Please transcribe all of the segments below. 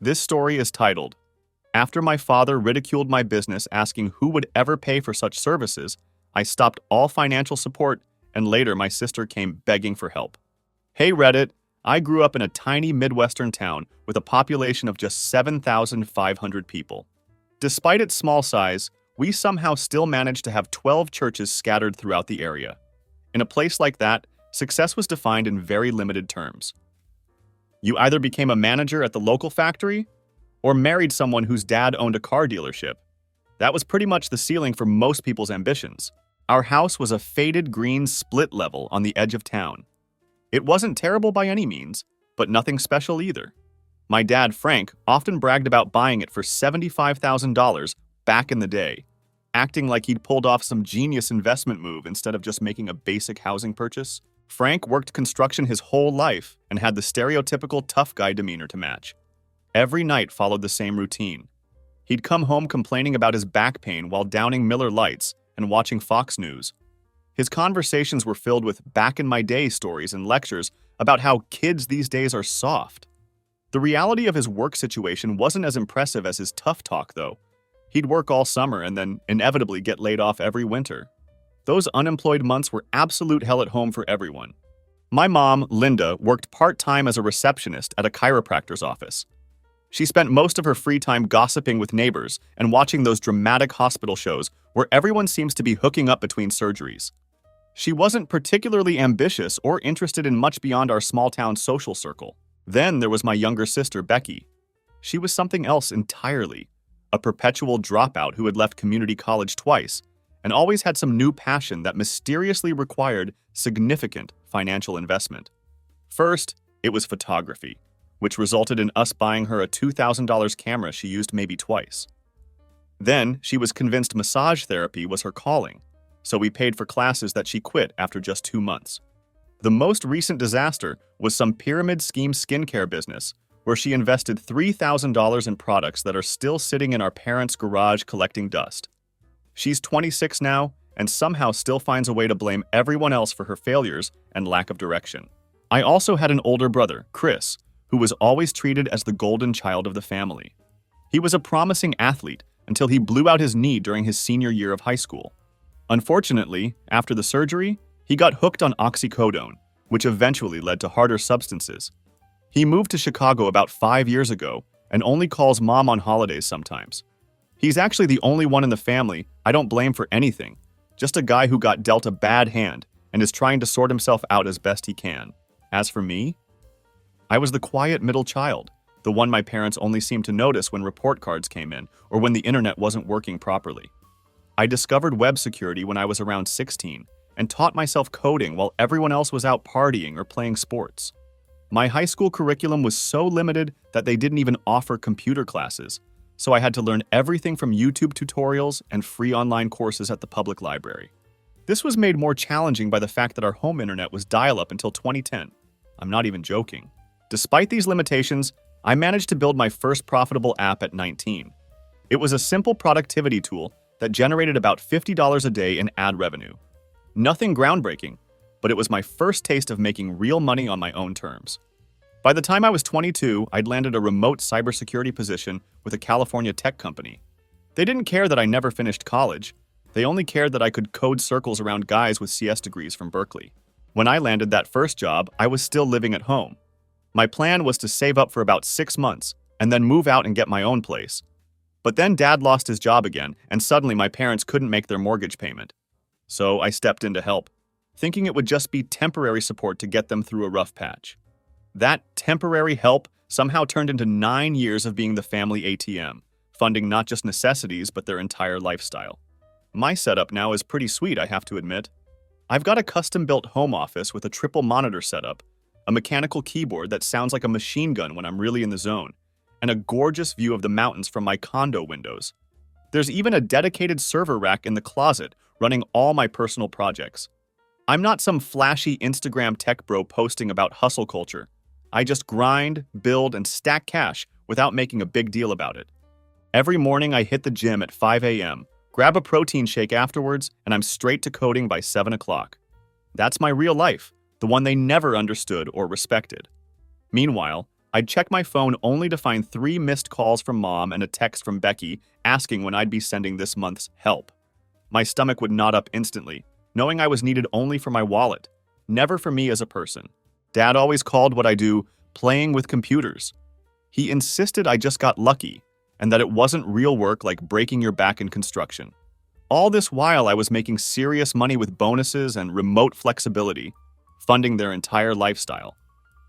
This story is titled, After My Father Ridiculed My Business Asking Who Would Ever Pay for Such Services, I Stopped All Financial Support, and later my sister came begging for help. Hey Reddit, I grew up in a tiny Midwestern town with a population of just 7,500 people. Despite its small size, we somehow still managed to have 12 churches scattered throughout the area. In a place like that, success was defined in very limited terms. You either became a manager at the local factory or married someone whose dad owned a car dealership. That was pretty much the ceiling for most people's ambitions. Our house was a faded green split level on the edge of town. It wasn't terrible by any means, but nothing special either. My dad, Frank, often bragged about buying it for $75,000 back in the day, acting like he'd pulled off some genius investment move instead of just making a basic housing purchase. Frank worked construction his whole life and had the stereotypical tough guy demeanor to match. Every night followed the same routine. He'd come home complaining about his back pain while downing Miller Lights and watching Fox News. His conversations were filled with back-in-my-day stories and lectures about how kids these days are soft. The reality of his work situation wasn't as impressive as his tough talk, though. He'd work all summer and then inevitably get laid off every winter. Those unemployed months were absolute hell at home for everyone. My mom, Linda, worked part-time as a receptionist at a chiropractor's office. She spent most of her free time gossiping with neighbors and watching those dramatic hospital shows where everyone seems to be hooking up between surgeries. She wasn't particularly ambitious or interested in much beyond our small-town social circle. Then there was my younger sister, Becky. She was something else entirely, a perpetual dropout who had left community college twice and always had some new passion that mysteriously required significant financial investment. First, it was photography, which resulted in us buying her a $2,000 camera she used maybe twice. Then, she was convinced massage therapy was her calling, so we paid for classes that she quit after just 2 months. The most recent disaster was some pyramid scheme skincare business, where she invested $3,000 in products that are still sitting in our parents' garage collecting dust. She's 26 now, and somehow still finds a way to blame everyone else for her failures and lack of direction. I also had an older brother, Chris, who was always treated as the golden child of the family. He was a promising athlete until he blew out his knee during his senior year of high school. Unfortunately, after the surgery, he got hooked on oxycodone, which eventually led to harder substances. He moved to Chicago about 5 years ago and only calls mom on holidays sometimes. He's actually the only one in the family I don't blame for anything, just a guy who got dealt a bad hand and is trying to sort himself out as best he can. As for me, I was the quiet middle child, the one my parents only seemed to notice when report cards came in or when the internet wasn't working properly. I discovered web security when I was around 16 and taught myself coding while everyone else was out partying or playing sports. My high school curriculum was so limited that they didn't even offer computer classes, so I had to learn everything from YouTube tutorials and free online courses at the public library. This was made more challenging by the fact that our home internet was dial-up until 2010. I'm not even joking. Despite these limitations, I managed to build my first profitable app at 19. It was a simple productivity tool that generated about $50 a day in ad revenue. Nothing groundbreaking, but it was my first taste of making real money on my own terms. By the time I was 22, I'd landed a remote cybersecurity position with a California tech company. They didn't care that I never finished college. They only cared that I could code circles around guys with CS degrees from Berkeley. When I landed that first job, I was still living at home. My plan was to save up for about 6 months and then move out and get my own place. But then Dad lost his job again, and suddenly my parents couldn't make their mortgage payment. So I stepped in to help, thinking it would just be temporary support to get them through a rough patch. That temporary help somehow turned into 9 years of being the family ATM, funding not just necessities but their entire lifestyle. My setup now is pretty sweet, I have to admit. I've got a custom-built home office with a triple monitor setup, a mechanical keyboard that sounds like a machine gun when I'm really in the zone, and a gorgeous view of the mountains from my condo windows. There's even a dedicated server rack in the closet running all my personal projects. I'm not some flashy Instagram tech bro posting about hustle culture. I just grind, build, and stack cash without making a big deal about it. Every morning I hit the gym at 5 a.m., grab a protein shake afterwards, and I'm straight to coding by 7 o'clock. That's my real life, the one they never understood or respected. Meanwhile, I'd check my phone only to find 3 missed calls from Mom and a text from Becky asking when I'd be sending this month's help. My stomach would knot up instantly, knowing I was needed only for my wallet, never for me as a person. Dad always called what I do playing with computers. He insisted I just got lucky and that it wasn't real work like breaking your back in construction. All this while I was making serious money with bonuses and remote flexibility, funding their entire lifestyle.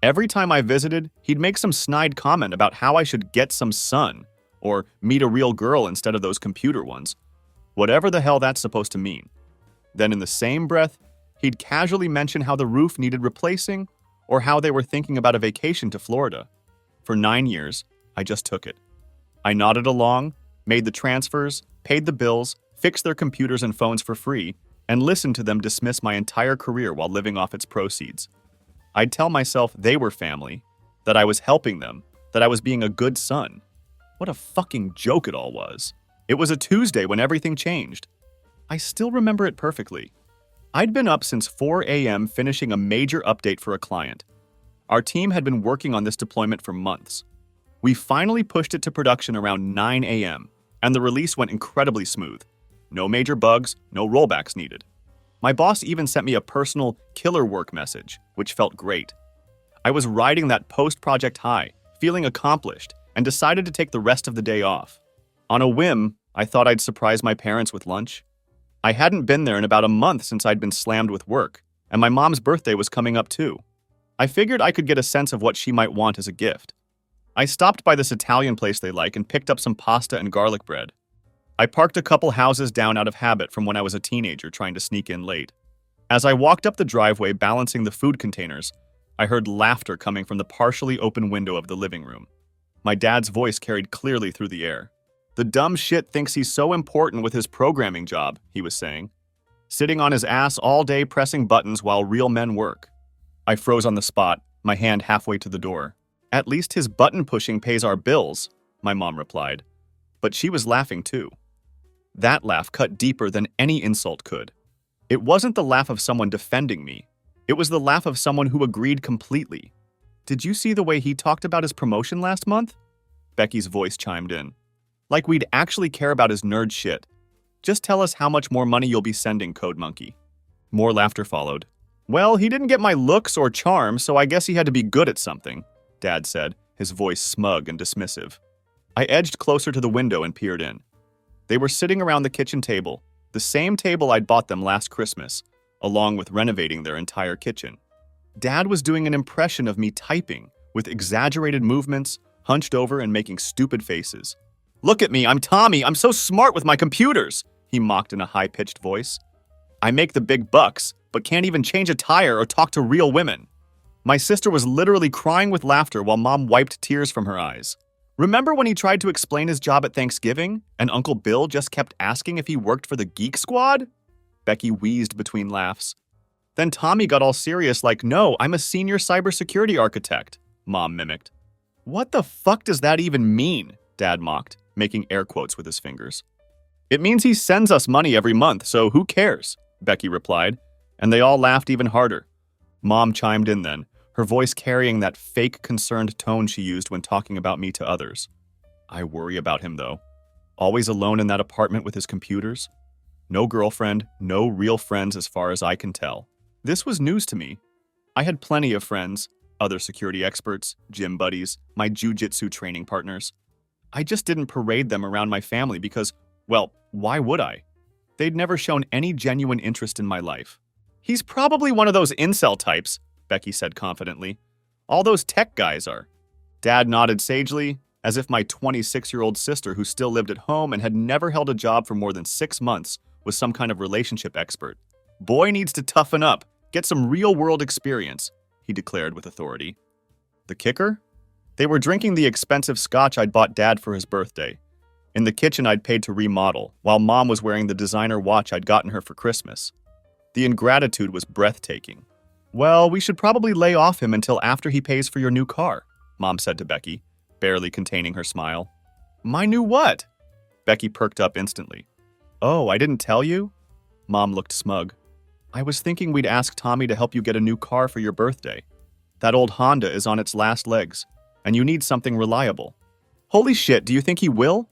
Every time I visited, he'd make some snide comment about how I should get some sun or meet a real girl instead of those computer ones. Whatever the hell that's supposed to mean. Then in the same breath, he'd casually mention how the roof needed replacing or how they were thinking about a vacation to Florida. For 9 years, I just took it. I nodded along, made the transfers, paid the bills, fixed their computers and phones for free, and listened to them dismiss my entire career while living off its proceeds. I'd tell myself they were family, that I was helping them, that I was being a good son. What a fucking joke it all was. It was a Tuesday when everything changed. I still remember it perfectly. I'd been up since 4 a.m. finishing a major update for a client. Our team had been working on this deployment for months. We finally pushed it to production around 9 a.m., and the release went incredibly smooth. No major bugs, no rollbacks needed. My boss even sent me a personal killer work message, which felt great. I was riding that post-project high, feeling accomplished, and decided to take the rest of the day off. On a whim, I thought I'd surprise my parents with lunch. I hadn't been there in about a month since I'd been slammed with work, and my mom's birthday was coming up too. I figured I could get a sense of what she might want as a gift. I stopped by this Italian place they like and picked up some pasta and garlic bread. I parked a couple houses down out of habit from when I was a teenager trying to sneak in late. As I walked up the driveway balancing the food containers, I heard laughter coming from the partially open window of the living room. My dad's voice carried clearly through the air. "The dumb shit thinks he's so important with his programming job," he was saying. "Sitting on his ass all day pressing buttons while real men work." I froze on the spot, my hand halfway to the door. "At least his button pushing pays our bills," my mom replied. But she was laughing too. That laugh cut deeper than any insult could. It wasn't the laugh of someone defending me. It was the laugh of someone who agreed completely. "Did you see the way he talked about his promotion last month?" Becky's voice chimed in. "Like we'd actually care about his nerd shit. Just tell us how much more money you'll be sending, Code Monkey." More laughter followed. "Well, he didn't get my looks or charm, so I guess he had to be good at something," Dad said, his voice smug and dismissive. I edged closer to the window and peered in. They were sitting around the kitchen table, the same table I'd bought them last Christmas, along with renovating their entire kitchen. Dad was doing an impression of me typing, with exaggerated movements, hunched over and making stupid faces. "Look at me, I'm Tommy, I'm so smart with my computers," he mocked in a high-pitched voice. "I make the big bucks, but can't even change a tire or talk to real women." My sister was literally crying with laughter while Mom wiped tears from her eyes. "Remember when he tried to explain his job at Thanksgiving, and Uncle Bill just kept asking if he worked for the Geek Squad?" Becky wheezed between laughs. "Then Tommy got all serious like, 'No, I'm a senior cybersecurity architect,'" Mom mimicked. "What the fuck does that even mean?" Dad mocked, making air quotes with his fingers. "It means he sends us money every month, so who cares?" Becky replied, and they all laughed even harder. Mom chimed in then, her voice carrying that fake concerned tone she used when talking about me to others. "I worry about him, though. Always alone in that apartment with his computers. No girlfriend, no real friends as far as I can tell." This was news to me. I had plenty of friends, other security experts, gym buddies, my jiu-jitsu training partners. I just didn't parade them around my family because, well, why would I? They'd never shown any genuine interest in my life. "He's probably one of those incel types," Becky said confidently. "All those tech guys are." Dad nodded sagely, as if my 26-year-old sister who still lived at home and had never held a job for more than 6 months was some kind of relationship expert. "Boy needs to toughen up, get some real-world experience," he declared with authority. The kicker? They were drinking the expensive scotch I'd bought Dad for his birthday. In the kitchen I'd paid to remodel, while Mom was wearing the designer watch I'd gotten her for Christmas. The ingratitude was breathtaking. "Well, we should probably lay off him until after he pays for your new car," Mom said to Becky, barely containing her smile. "My new what?" Becky perked up instantly. "Oh, I didn't tell you?" Mom looked smug. "I was thinking we'd ask Tommy to help you get a new car for your birthday. That old Honda is on its last legs. and you need something reliable. Holy shit, do you think he will?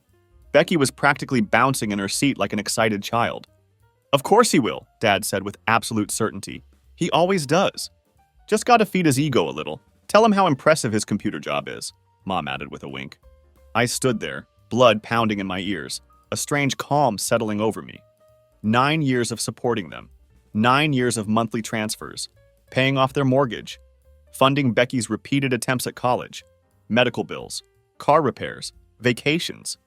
Becky was practically bouncing in her seat like an excited child. Of course he will, Dad said with absolute certainty. He always does. Just gotta feed his ego a little. Tell him how impressive his computer job is, Mom added with a wink. I stood there, blood pounding in my ears, a strange calm settling over me. 9 years of supporting them. 9 years of monthly transfers, paying off their mortgage, funding Becky's repeated attempts at college, medical bills, car repairs, vacations,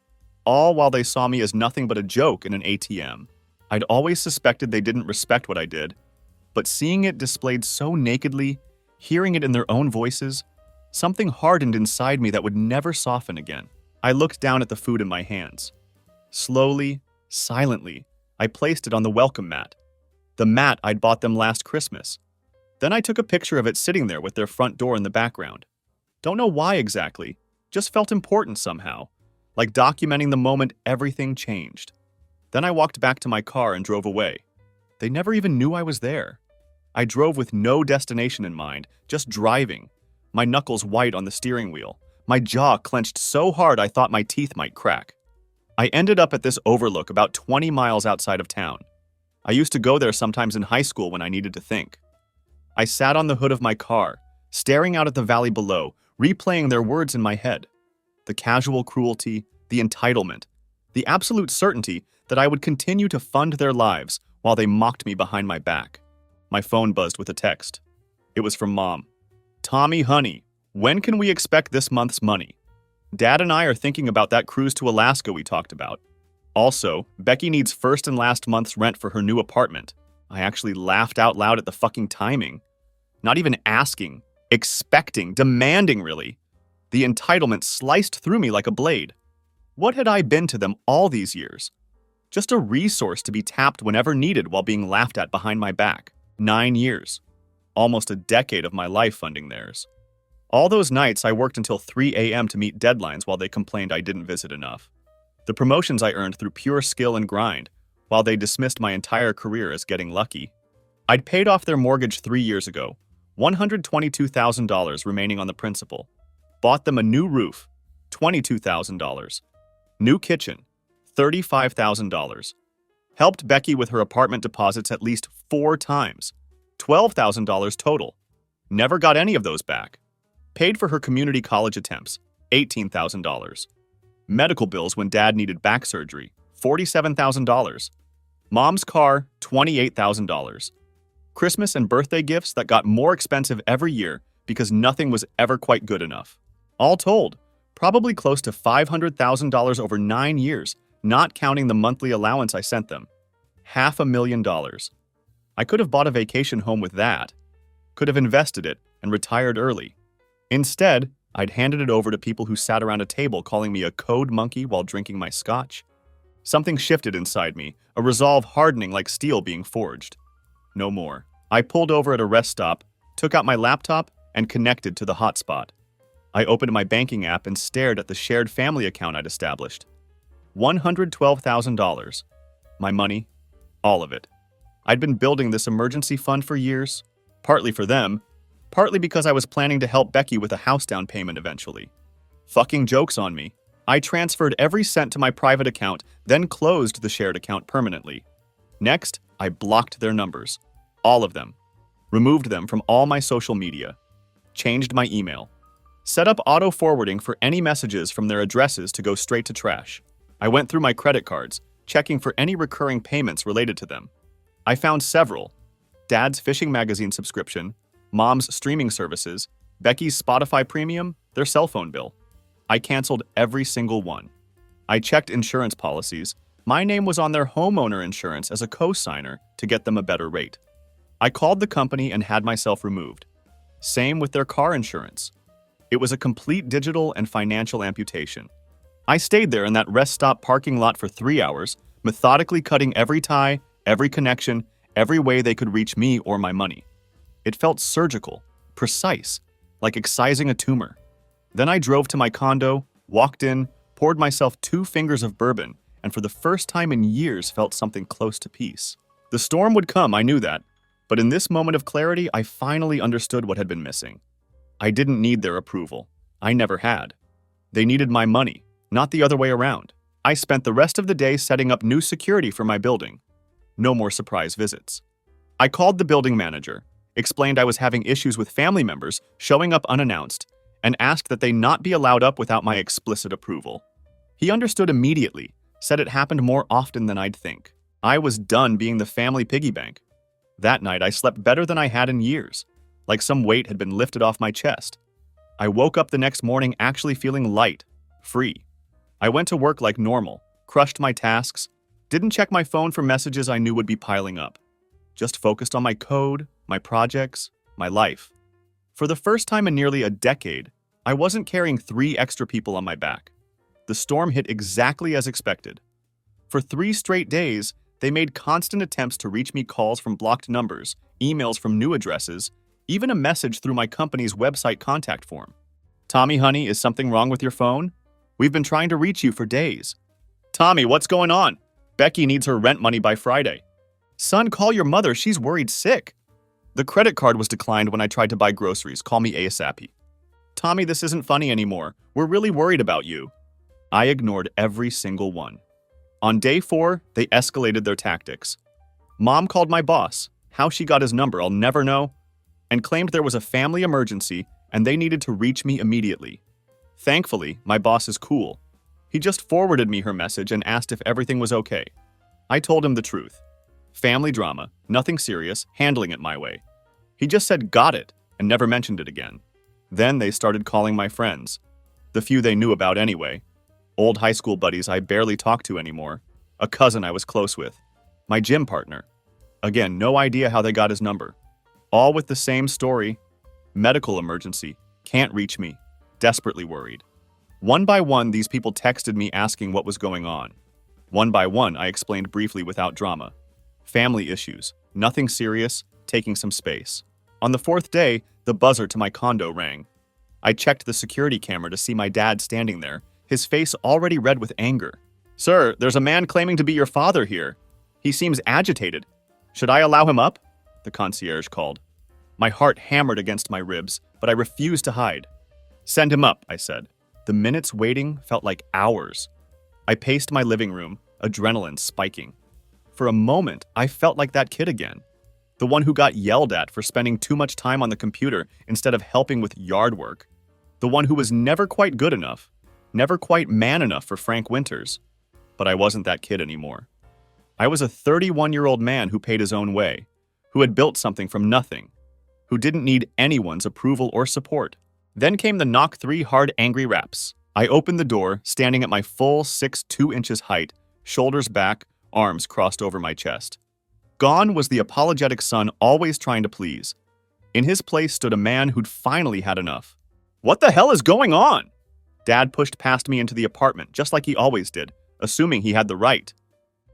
all while they saw me as nothing but a joke in an ATM. I'd always suspected they didn't respect what I did, but seeing it displayed so nakedly, hearing it in their own voices, something hardened inside me that would never soften again. I looked down at the food in my hands. Slowly, silently, I placed it on the welcome mat. The mat I'd bought them last Christmas. Then I took a picture of it sitting there with their front door in the background. Don't know why exactly, just felt important somehow, like documenting the moment everything changed. Then I walked back to my car and drove away. They never even knew I was there. I drove with no destination in mind, just driving, my knuckles white on the steering wheel, my jaw clenched so hard I thought my teeth might crack. I ended up at this overlook about 20 miles outside of town. I used to go there sometimes in high school when I needed to think. I sat on the hood of my car, staring out at the valley below, replaying their words in my head. The casual cruelty, the entitlement, the absolute certainty that I would continue to fund their lives while they mocked me behind my back. My phone buzzed with a text. It was from Mom. Tommy, honey, when can we expect this month's money? Dad and I are thinking about that cruise to Alaska we talked about. Also, Becky needs first and last month's rent for her new apartment. I actually laughed out loud at the fucking timing. Not even asking, expecting, demanding really. The entitlement sliced through me like a blade. What had I been to them all these years? Just a resource to be tapped whenever needed while being laughed at behind my back. 9 years. Almost a decade of my life funding theirs. All those nights I worked until 3 a.m. to meet deadlines while they complained I didn't visit enough. The promotions I earned through pure skill and grind, while they dismissed my entire career as getting lucky. I'd paid off their mortgage 3 years ago, $122,000 remaining on the principal. Bought them a new roof, $22,000. New kitchen, $35,000. Helped Becky with her apartment deposits at least 4 times, $12,000 total. Never got any of those back. Paid for her community college attempts, $18,000. Medical bills when Dad needed back surgery, $47,000. Mom's car, $28,000. Christmas and birthday gifts that got more expensive every year because nothing was ever quite good enough. All told, probably close to $500,000 over 9 years, not counting the monthly allowance I sent them. $500,000. I could have bought a vacation home with that. Could have invested it and retired early. Instead, I'd handed it over to people who sat around a table calling me a code monkey while drinking my scotch. Something shifted inside me, a resolve hardening like steel being forged. No more. I pulled over at a rest stop, took out my laptop, and connected to the hotspot. I opened my banking app and stared at the shared family account I'd established. $112,000. My money, all of it. I'd been building this emergency fund for years, partly for them, partly because I was planning to help Becky with a house down payment eventually. Fucking joke's on me. I transferred every cent to my private account, then closed the shared account permanently. Next, I blocked their numbers. All of them. Removed them from all my social media. Changed my email. Set up auto-forwarding for any messages from their addresses to go straight to trash. I went through my credit cards, checking for any recurring payments related to them. I found several. Dad's fishing magazine subscription, Mom's streaming services, Becky's Spotify Premium, their cell phone bill. I canceled every single one. I checked insurance policies. My name was on their homeowner insurance as a co-signer to get them a better rate. I called the company and had myself removed. Same with their car insurance. It was a complete digital and financial amputation. I stayed there in that rest stop parking lot for 3 hours, methodically cutting every tie, every connection, every way they could reach me or my money. It felt surgical, precise, like excising a tumor. Then I drove to my condo, walked in, poured myself 2 fingers of bourbon, and for the first time in years felt something close to peace. The storm would come, I knew that, but in this moment of clarity, I finally understood what had been missing. I didn't need their approval. I never had. They needed my money, not the other way around. I spent the rest of the day setting up new security for my building. No more surprise visits. I called the building manager, explained I was having issues with family members showing up unannounced, and asked that they not be allowed up without my explicit approval. He understood immediately, said it happened more often than I'd think. I was done being the family piggy bank. That night, I slept better than I had in years, like some weight had been lifted off my chest. I woke up the next morning actually feeling light, free. I went to work like normal, crushed my tasks, didn't check my phone for messages I knew would be piling up. Just focused on my code, my projects, my life. For the first time in nearly a decade, I wasn't carrying 3 extra people on my back. The storm hit exactly as expected. For 3 straight days, they made constant attempts to reach me, calls from blocked numbers, emails from new addresses, even a message through my company's website contact form. Tommy, honey, is something wrong with your phone? We've been trying to reach you for days. Tommy, what's going on? Becky needs her rent money by Friday. Son, call your mother, she's worried sick. The credit card was declined when I tried to buy groceries, call me ASAP. Tommy, this isn't funny anymore. We're really worried about you. I ignored every single one. On day 4, they escalated their tactics. Mom called my boss, how she got his number I'll never know, and claimed there was a family emergency and they needed to reach me immediately. Thankfully, my boss is cool. He just forwarded me her message and asked if everything was okay. I told him the truth. Family drama, nothing serious, handling it my way. He just said got it and never mentioned it again. Then they started calling my friends, the few they knew about anyway. Old high school buddies I barely talk to anymore, a cousin I was close with, my gym partner. Again, no idea how they got his number. All with the same story. Medical emergency, can't reach me, desperately worried. One by one, these people texted me asking what was going on. One by one, I explained briefly without drama. Family issues, nothing serious, taking some space. On the 4th day, the buzzer to my condo rang. I checked the security camera to see my dad standing there, his face already red with anger. Sir, there's a man claiming to be your father here. He seems agitated. Should I allow him up? The concierge called. My heart hammered against my ribs, but I refused to hide. Send him up, I said. The minutes waiting felt like hours. I paced my living room, adrenaline spiking. For a moment, I felt like that kid again. The one who got yelled at for spending too much time on the computer instead of helping with yard work. The one who was never quite good enough, never quite man enough for Frank Winters. But I wasn't that kid anymore. I was a 31-year-old man who paid his own way, who had built something from nothing, who didn't need anyone's approval or support. Then came the knock 3 hard, angry raps. I opened the door, standing at my full 6'2" inches height, shoulders back, arms crossed over my chest. Gone was the apologetic son always trying to please. In his place stood a man who'd finally had enough. What the hell is going on? Dad pushed past me into the apartment, just like he always did, assuming he had the right.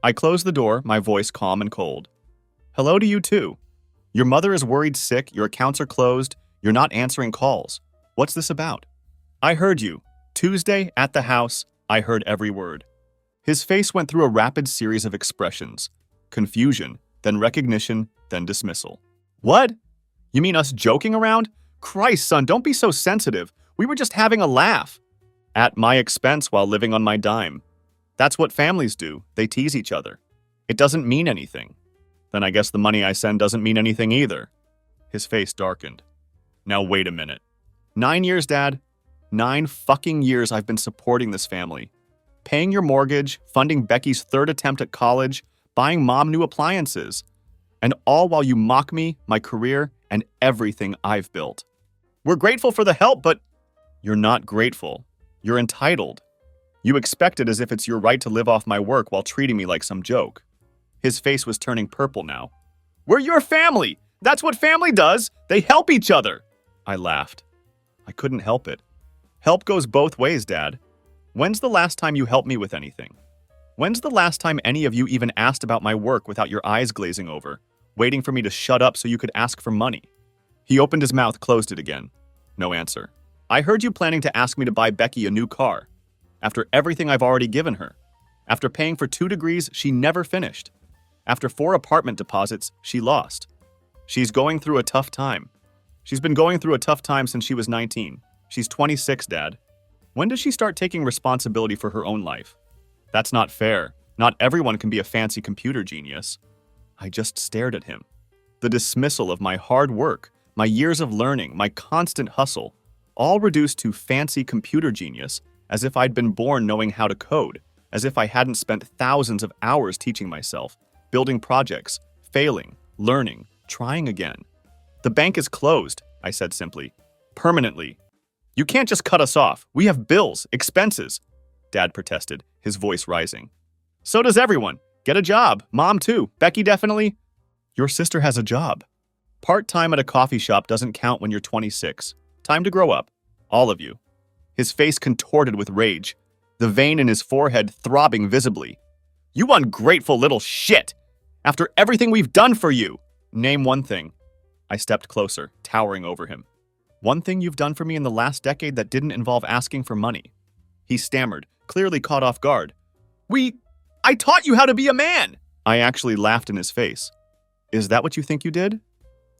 I closed the door, my voice calm and cold. Hello to you too. Your mother is worried sick, your accounts are closed, you're not answering calls. What's this about? I heard you. Tuesday, at the house, I heard every word. His face went through a rapid series of expressions. Confusion, then recognition, then dismissal. What? You mean us joking around? Christ, son, don't be so sensitive. We were just having a laugh. At my expense while living on my dime. That's what families do. They tease each other. It doesn't mean anything. Then I guess the money I send doesn't mean anything either. His face darkened. Now wait a minute. 9 years, Dad. 9 fucking years I've been supporting this family. Paying your mortgage, funding Becky's 3rd attempt at college, buying Mom new appliances. And all while you mock me, my career, and everything I've built. We're grateful for the help, but you're not grateful. You're entitled. You expect it as if it's your right to live off my work while treating me like some joke. His face was turning purple now. We're your family! That's what family does! They help each other! I laughed. I couldn't help it. Help goes both ways, Dad. When's the last time you helped me with anything? When's the last time any of you even asked about my work without your eyes glazing over, waiting for me to shut up so you could ask for money? He opened his mouth, closed it again. No answer. I heard you planning to ask me to buy Becky a new car. After everything I've already given her. After paying for 2 degrees she never finished. After 4 apartment deposits she lost. She's going through a tough time. She's been going through a tough time since she was 19. She's 26, Dad. When does she start taking responsibility for her own life? That's not fair. Not everyone can be a fancy computer genius. I just stared at him. The dismissal of my hard work, my years of learning, my constant hustle, all reduced to fancy computer genius, as if I'd been born knowing how to code, as if I hadn't spent thousands of hours teaching myself, building projects, failing, learning, trying again. The bank is closed, I said simply. Permanently. You can't just cut us off. We have bills, expenses, Dad protested, his voice rising. So does everyone. Get a job. Mom, too. Becky definitely. Your sister has a job. Part-time at a coffee shop doesn't count when you're 26. Time to grow up. All of you. His face contorted with rage, the vein in his forehead throbbing visibly. You ungrateful little shit! After everything we've done for you! Name one thing. I stepped closer, towering over him. One thing you've done for me in the last decade that didn't involve asking for money. He stammered, clearly caught off guard. I taught you how to be a man! I actually laughed in his face. Is that what you think you did?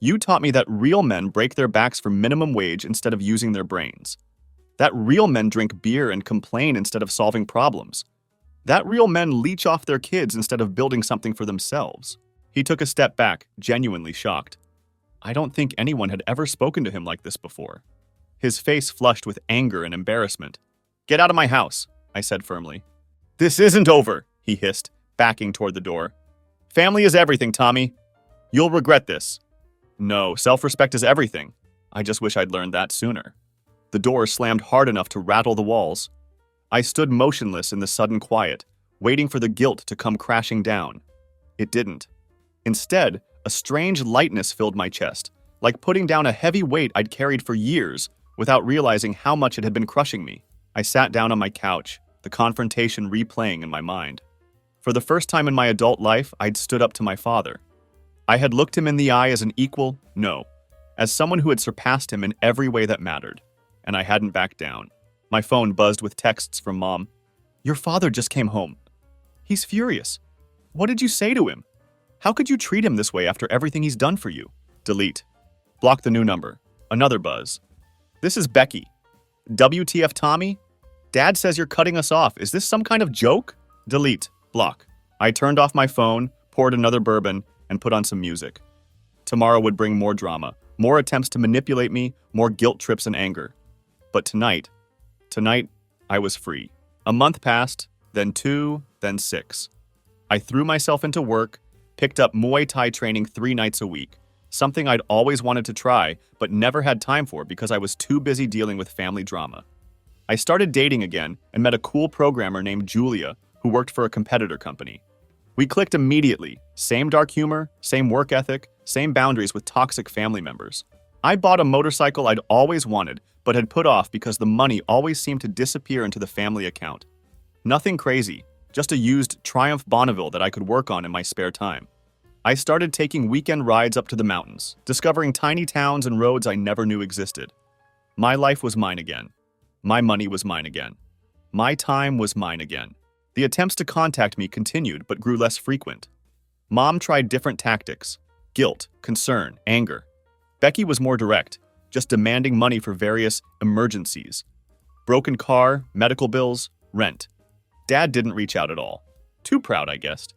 You taught me that real men break their backs for minimum wage instead of using their brains. That real men drink beer and complain instead of solving problems. That real men leech off their kids instead of building something for themselves. He took a step back, genuinely shocked. I don't think anyone had ever spoken to him like this before. His face flushed with anger and embarrassment. Get out of my house, I said firmly. This isn't over, he hissed, backing toward the door. Family is everything, Tommy. You'll regret this. No, self-respect is everything. I just wish I'd learned that sooner. The door slammed hard enough to rattle the walls. I stood motionless in the sudden quiet, waiting for the guilt to come crashing down. It didn't. Instead, a strange lightness filled my chest, like putting down a heavy weight I'd carried for years without realizing how much it had been crushing me. I sat down on my couch, the confrontation replaying in my mind. For the first time in my adult life, I'd stood up to my father. I had looked him in the eye as an equal, no, as someone who had surpassed him in every way that mattered, and I hadn't backed down. My phone buzzed with texts from Mom. Your father just came home. He's furious. What did you say to him? How could you treat him this way after everything he's done for you? Delete. Block the new number. Another buzz. This is Becky. WTF Tommy? Dad says you're cutting us off. Is this some kind of joke? Delete. Block. I turned off my phone, poured another bourbon, and put on some music. Tomorrow would bring more drama, more attempts to manipulate me, more guilt trips and anger. But tonight, I was free. A month passed, then 2, then 6. I threw myself into work, picked up Muay Thai training 3 nights a week, something I'd always wanted to try, but never had time for because I was too busy dealing with family drama. I started dating again and met a cool programmer named Julia who worked for a competitor company. We clicked immediately. Same dark humor, same work ethic, same boundaries with toxic family members. I bought a motorcycle I'd always wanted, but had put off because the money always seemed to disappear into the family account. Nothing crazy, just a used Triumph Bonneville that I could work on in my spare time. I started taking weekend rides up to the mountains, discovering tiny towns and roads I never knew existed. My life was mine again. My money was mine again. My time was mine again. The attempts to contact me continued but grew less frequent. Mom tried different tactics: guilt, concern, anger. Becky was more direct, just demanding money for various emergencies. Broken car, medical bills, rent. Dad didn't reach out at all. Too proud, I guessed.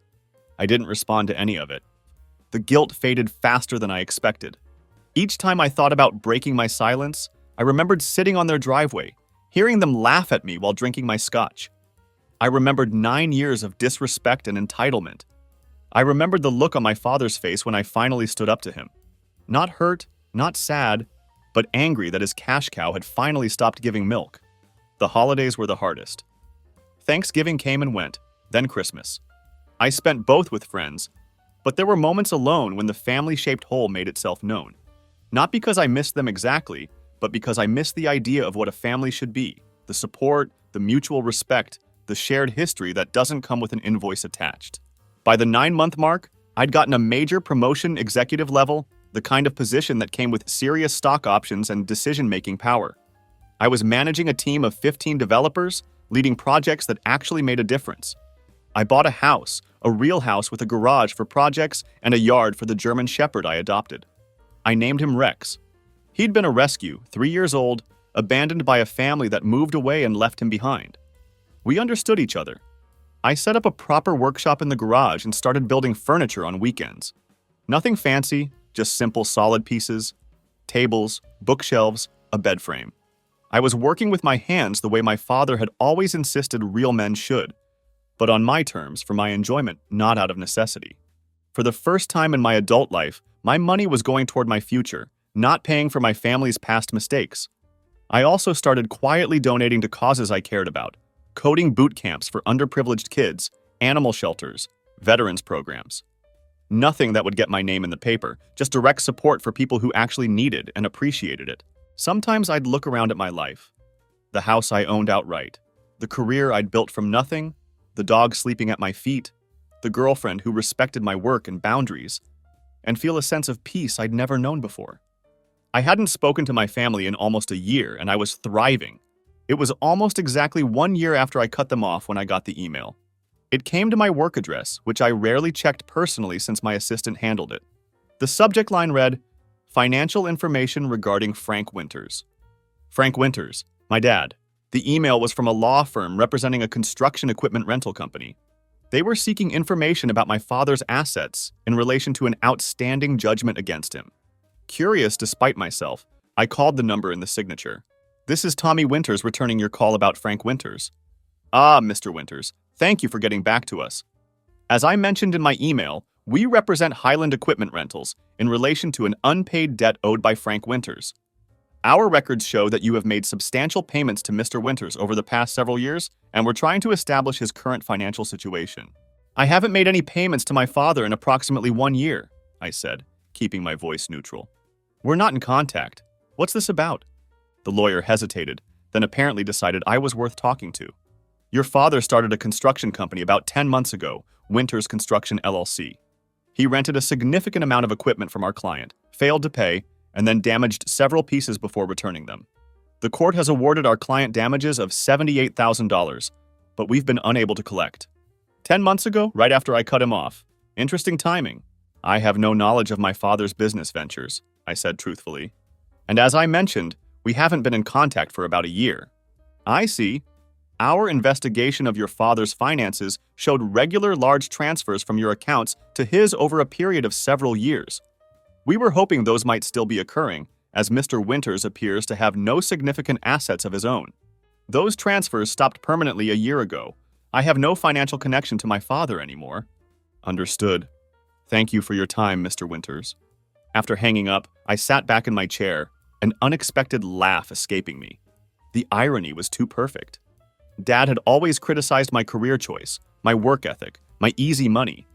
I didn't respond to any of it. The guilt faded faster than I expected. Each time I thought about breaking my silence, I remembered sitting on their driveway, hearing them laugh at me while drinking my scotch. I remembered 9 years of disrespect and entitlement. I remembered the look on my father's face when I finally stood up to him. Not hurt, not sad, but angry that his cash cow had finally stopped giving milk. The holidays were the hardest. Thanksgiving came and went, then Christmas. I spent both with friends, but there were moments alone when the family-shaped hole made itself known. Not because I missed them exactly, but because I missed the idea of what a family should be, the support, the mutual respect, the shared history that doesn't come with an invoice attached. By the 9-month mark, I'd gotten a major promotion, executive level, the kind of position that came with serious stock options and decision-making power. I was managing a team of 15 developers, leading projects that actually made a difference. I bought a house, a real house with a garage for projects and a yard for the German Shepherd I adopted. I named him Rex. He'd been a rescue, 3 years old, abandoned by a family that moved away and left him behind. We understood each other. I set up a proper workshop in the garage and started building furniture on weekends. Nothing fancy, just simple solid pieces, tables, bookshelves, a bed frame. I was working with my hands the way my father had always insisted real men should, but on my terms, for my enjoyment, not out of necessity. For the first time in my adult life, my money was going toward my future, not paying for my family's past mistakes. I also started quietly donating to causes I cared about, coding boot camps for underprivileged kids, animal shelters, veterans programs. Nothing that would get my name in the paper, just direct support for people who actually needed and appreciated it. Sometimes I'd look around at my life. The house I owned outright, the career I'd built from nothing, the dog sleeping at my feet, the girlfriend who respected my work and boundaries, and feel a sense of peace I'd never known before. I hadn't spoken to my family in almost a year, and I was thriving. It was almost exactly 1 year after I cut them off when I got the email. It came to my work address, which I rarely checked personally since my assistant handled it. The subject line read, "Financial information regarding Frank Winters." Frank Winters, my dad. The email was from a law firm representing a construction equipment rental company. They were seeking information about my father's assets in relation to an outstanding judgment against him. Curious despite myself, I called the number in the signature. "This is Tommy Winters returning your call about Frank Winters." "Ah, Mr. Winters, thank you for getting back to us. As I mentioned in my email, we represent Highland Equipment Rentals in relation to an unpaid debt owed by Frank Winters. Our records show that you have made substantial payments to Mr. Winters over the past several years, and we're trying to establish his current financial situation." "I haven't made any payments to my father in approximately 1 year," I said, keeping my voice neutral. "We're not in contact. What's this about?" The lawyer hesitated, then apparently decided I was worth talking to. "Your father started a construction company about 10 months ago, Winters Construction LLC. He rented a significant amount of equipment from our client, failed to pay, and then damaged several pieces before returning them. The court has awarded our client damages of $78,000, but we've been unable to collect. 10 months ago, right after I cut him off. Interesting timing. I have no knowledge of my father's business ventures," I said truthfully. "And as I mentioned, we haven't been in contact for about a year." "I see. Our investigation of your father's finances showed regular large transfers from your accounts to his over a period of several years. We were hoping those might still be occurring, as Mr. Winters appears to have no significant assets of his own. Those transfers stopped permanently a year ago. I have no financial connection to my father anymore." "Understood. Thank you for your time, Mr. Winters." After hanging up, I sat back in my chair, an unexpected laugh escaping me. The irony was too perfect. Dad had always criticized my career choice, my work ethic, my easy money.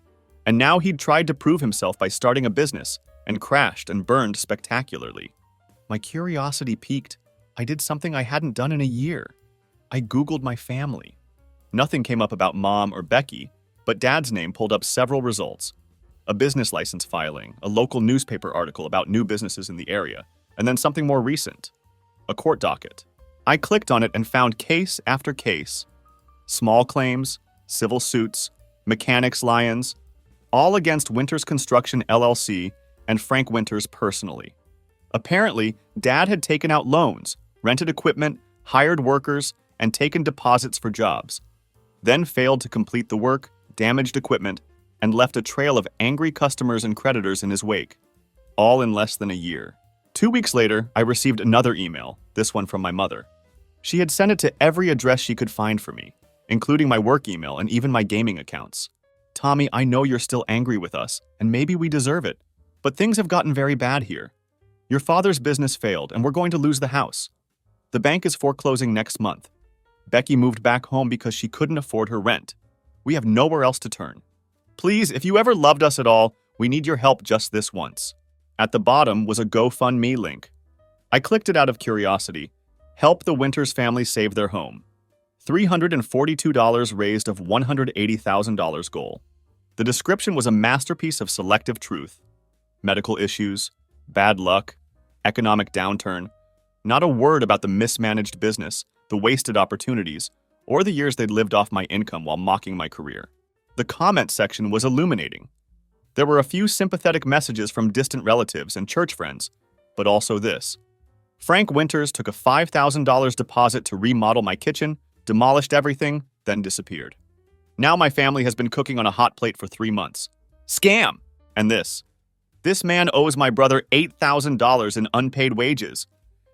And now he'd tried to prove himself by starting a business, and crashed and burned spectacularly. My curiosity piqued. I did something I hadn't done in a year. I Googled my family. Nothing came up about Mom or Becky, but Dad's name pulled up several results. A business license filing, a local newspaper article about new businesses in the area, and then something more recent, a court docket. I clicked on it and found case after case. Small claims, civil suits, mechanics liens, all against Winters Construction LLC and Frank Winters personally. Apparently, Dad had taken out loans, rented equipment, hired workers, and taken deposits for jobs, then failed to complete the work, damaged equipment, and left a trail of angry customers and creditors in his wake, all in less than a year. 2 weeks later, I received another email, this one from my mother. She had sent it to every address she could find for me, including my work email and even my gaming accounts. "Tommy, I know you're still angry with us, and maybe we deserve it, but things have gotten very bad here. Your father's business failed, and we're going to lose the house. The bank is foreclosing next month. Becky moved back home because she couldn't afford her rent. We have nowhere else to turn. Please, if you ever loved us at all, we need your help just this once." At the bottom was a GoFundMe link. I clicked it out of curiosity. Help the Winters family save their home. $342 raised of $180,000 goal. The description was a masterpiece of selective truth. Medical issues, bad luck, economic downturn. Not a word about the mismanaged business, the wasted opportunities, or the years they'd lived off my income while mocking my career. The comment section was illuminating. There were a few sympathetic messages from distant relatives and church friends, but also this. Frank Winters took a $5,000 deposit to remodel my kitchen, demolished everything, then disappeared. Now my family has been cooking on a hot plate for 3 months. Scam! And this. This man owes my brother $8,000 in unpaid wages.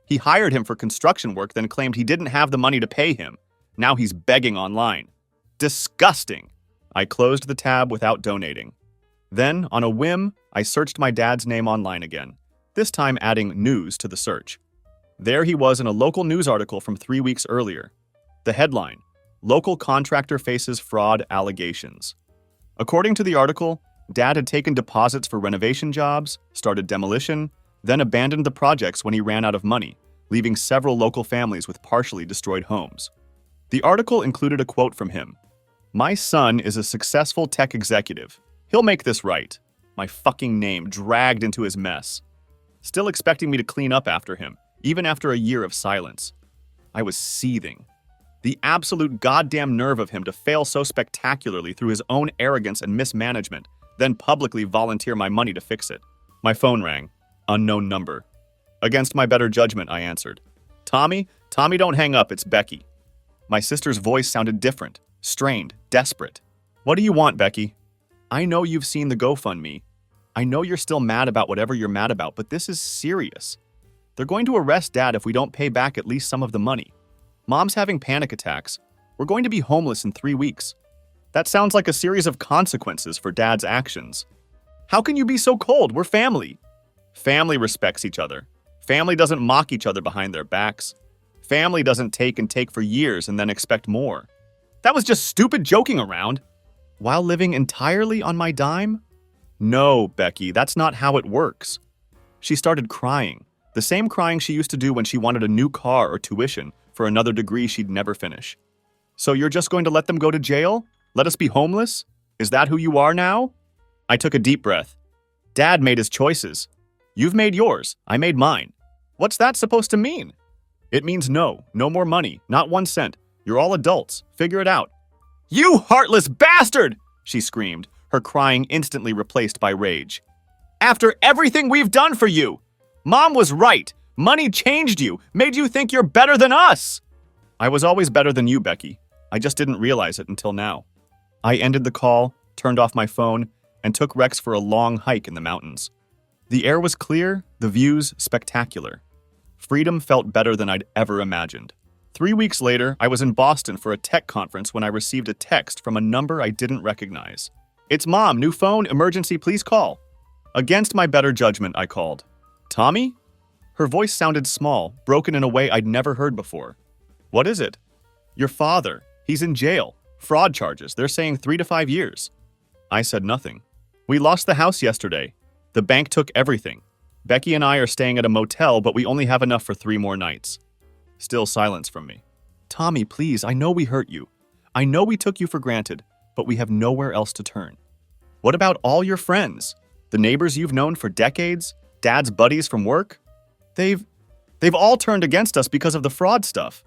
He hired him for construction work, then claimed he didn't have the money to pay him. Now he's begging online. Disgusting! I closed the tab without donating. Then, on a whim, I searched my dad's name online again, this time adding news to the search. There he was in a local news article from 3 weeks earlier. The headline, Local Contractor Faces Fraud Allegations. According to the article, Dad had taken deposits for renovation jobs, started demolition, then abandoned the projects when he ran out of money, leaving several local families with partially destroyed homes. The article included a quote from him. "My son is a successful tech executive. He'll make this right." My fucking name dragged into his mess. Still expecting me to clean up after him, even after a year of silence. I was seething. The absolute goddamn nerve of him to fail so spectacularly through his own arrogance and mismanagement, then publicly volunteer my money to fix it. My phone rang. Unknown number. Against my better judgment, I answered. Tommy, don't hang up, it's Becky." My sister's voice sounded different, strained, desperate. "What do you want, Becky?" "I know you've seen the GoFundMe. I know you're still mad about whatever you're mad about, but this is serious. They're going to arrest Dad if we don't pay back at least some of the money. Mom's having panic attacks. We're going to be homeless in 3 weeks. That sounds like a series of consequences for Dad's actions. How can you be so cold? We're family." Family respects each other. Family doesn't mock each other behind their backs. Family doesn't take and take for years and then expect more. That was just stupid joking around. While living entirely on my dime? No, Becky, that's not how it works. She started crying, the same crying she used to do when she wanted a new car or tuition for another degree she'd never finish. "So you're just going to let them go to jail? Let us be homeless? Is that who you are now?" I took a deep breath. Dad made his choices. You've made yours. I made mine. What's that supposed to mean? It means no more money, not 1 cent. You're all adults. Figure it out. "You heartless bastard!" she screamed, her crying instantly replaced by rage. "After everything we've done for you! Mom was right. Money changed you, made you think you're better than us!" I was always better than you, Becky. I just didn't realize it until now. I ended the call, turned off my phone, and took Rex for a long hike in the mountains. The air was clear, the views spectacular. Freedom felt better than I'd ever imagined. 3 weeks later, I was in Boston for a tech conference when I received a text from a number I didn't recognize. "It's Mom, new phone, emergency, please call." Against my better judgment, I called. "Tommy?" Her voice sounded small, broken in a way I'd never heard before. "What is it?" "Your father. He's in jail. Fraud charges. They're saying 3 to 5 years. I said nothing. "We lost the house yesterday. The bank took everything. Becky and I are staying at a motel, but we only have enough for 3 more nights." Still silence from me. "Tommy, please, I know we hurt you. I know we took you for granted, but we have nowhere else to turn. What about all your friends? The neighbors you've known for decades? Dad's buddies from work? They've all turned against us because of the fraud stuff.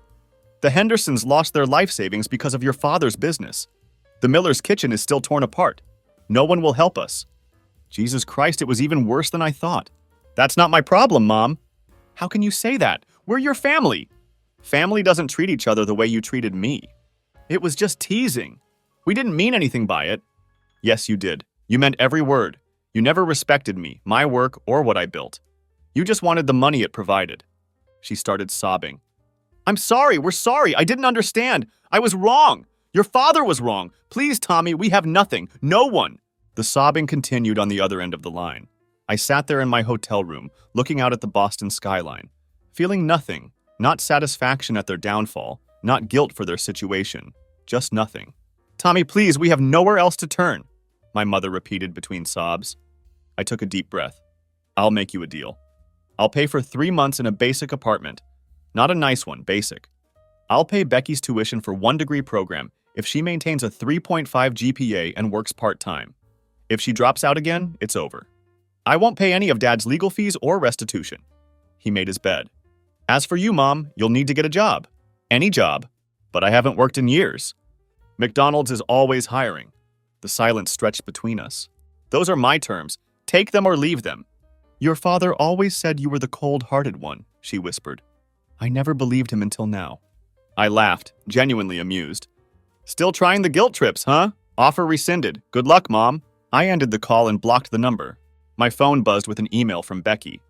The Hendersons lost their life savings because of your father's business. The Miller's kitchen is still torn apart. No one will help us." Jesus Christ, it was even worse than I thought. "That's not my problem, Mom." "How can you say that? We're your family." "Family doesn't treat each other the way you treated me." "It was just teasing. We didn't mean anything by it." "Yes, you did. You meant every word. You never respected me, my work, or what I built. You just wanted the money it provided." She started sobbing. "I'm sorry, we're sorry. I didn't understand. I was wrong. Your father was wrong. Please, Tommy, we have nothing. No one." The sobbing continued on the other end of the line. I sat there in my hotel room, looking out at the Boston skyline, feeling nothing, not satisfaction at their downfall, not guilt for their situation, just nothing. "Tommy, please, we have nowhere else to turn," my mother repeated between sobs. I took a deep breath. "I'll make you a deal. I'll pay for 3 months in a basic apartment. Not a nice one, basic. I'll pay Becky's tuition for 1-degree program if she maintains a 3.5 GPA and works part-time. If she drops out again, it's over. I won't pay any of Dad's legal fees or restitution." He made his bed. "As for you, Mom, you'll need to get a job. Any job. But I haven't worked in years. McDonald's is always hiring." The silence stretched between us. "Those are my terms. Take them or leave them." Your father always said you were the cold-hearted one, she whispered. I never believed him until now. I laughed, genuinely amused. Still trying the guilt trips, huh? Offer rescinded. Good luck, Mom. I ended the call and blocked the number. My phone buzzed with an email from Becky.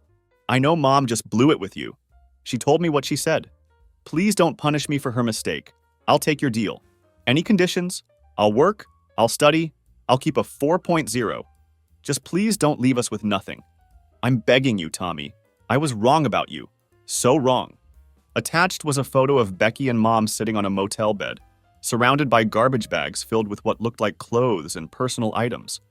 I know Mom just blew it with you. She told me what she said. Please don't punish me for her mistake. I'll take your deal. Any conditions? I'll work, I'll study, I'll keep a 4.0. Just please don't leave us with nothing. I'm begging you, Tommy. I was wrong about you. So wrong. Attached was a photo of Becky and Mom sitting on a motel bed, surrounded by garbage bags filled with what looked like clothes and personal items,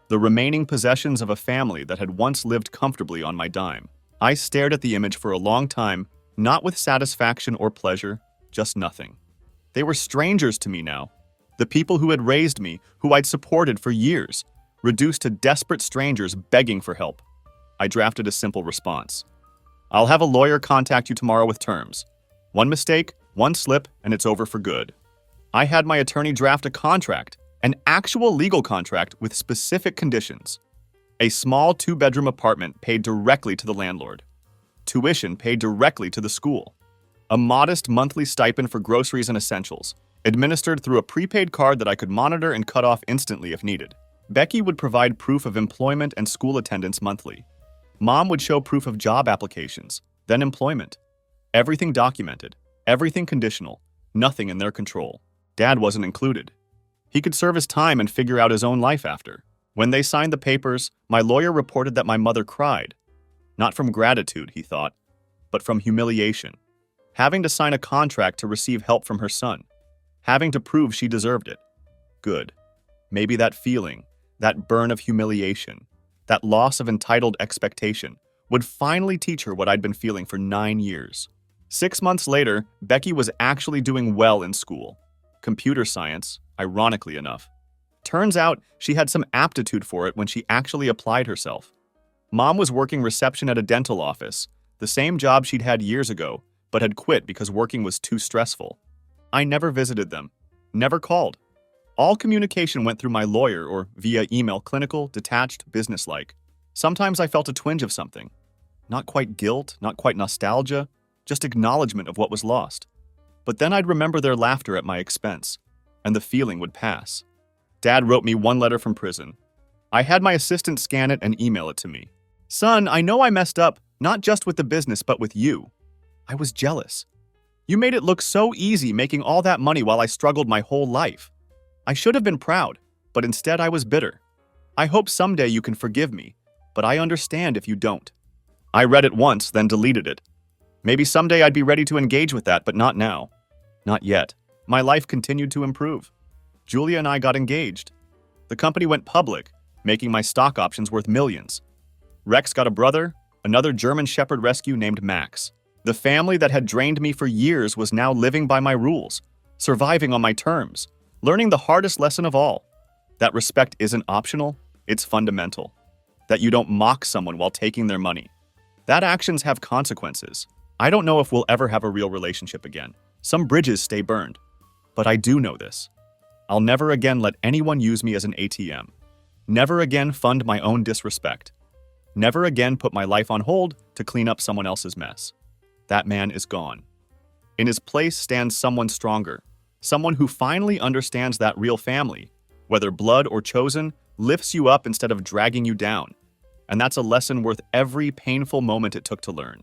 the remaining possessions of a family that had once lived comfortably on my dime. I stared at the image for a long time, not with satisfaction or pleasure, just nothing. They were strangers to me now. The people who had raised me, who I'd supported for years, reduced to desperate strangers begging for help. I drafted a simple response. I'll have a lawyer contact you tomorrow with terms. One mistake, one slip, and it's over for good. I had my attorney draft a contract, an actual legal contract with specific conditions. A small 2-bedroom apartment paid directly to the landlord. Tuition paid directly to the school. A modest monthly stipend for groceries and essentials, administered through a prepaid card that I could monitor and cut off instantly if needed. Becky would provide proof of employment and school attendance monthly. Mom would show proof of job applications, then employment. Everything documented, everything conditional, nothing in their control. Dad wasn't included. He could serve his time and figure out his own life after. When they signed the papers, my lawyer reported that my mother cried. Not from gratitude, he thought, but from humiliation. Having to sign a contract to receive help from her son. Having to prove she deserved it. Good. Maybe that feeling, that burn of humiliation, that loss of entitled expectation, would finally teach her what I'd been feeling for 9 years. 6 months later, Becky was actually doing well in school. Computer science, ironically enough. Turns out she had some aptitude for it when she actually applied herself. Mom was working reception at a dental office, the same job she'd had years ago, but had quit because working was too stressful. I never visited them, never called. All communication went through my lawyer or via email, clinical, detached, businesslike. Sometimes I felt a twinge of something. Not quite guilt, not quite nostalgia, just acknowledgement of what was lost. But then I'd remember their laughter at my expense, and the feeling would pass. Dad wrote me one letter from prison. I had my assistant scan it and email it to me. Son, I know I messed up, not just with the business, but with you. I was jealous. You made it look so easy making all that money while I struggled my whole life. I should have been proud, but instead I was bitter. I hope someday you can forgive me, but I understand if you don't. I read it once, then deleted it. Maybe someday I'd be ready to engage with that, but not now. Not yet. My life continued to improve. Julia and I got engaged. The company went public, making my stock options worth millions. Rex got a brother, another German Shepherd rescue named Max. The family that had drained me for years was now living by my rules, surviving on my terms, learning the hardest lesson of all. That respect isn't optional, it's fundamental. That you don't mock someone while taking their money. That actions have consequences. I don't know if we'll ever have a real relationship again. Some bridges stay burned. But I do know this. I'll never again let anyone use me as an ATM. Never again fund my own disrespect. Never again put my life on hold to clean up someone else's mess. That man is gone. In his place stands someone stronger, someone who finally understands that real family, whether blood or chosen, lifts you up instead of dragging you down. And that's a lesson worth every painful moment it took to learn.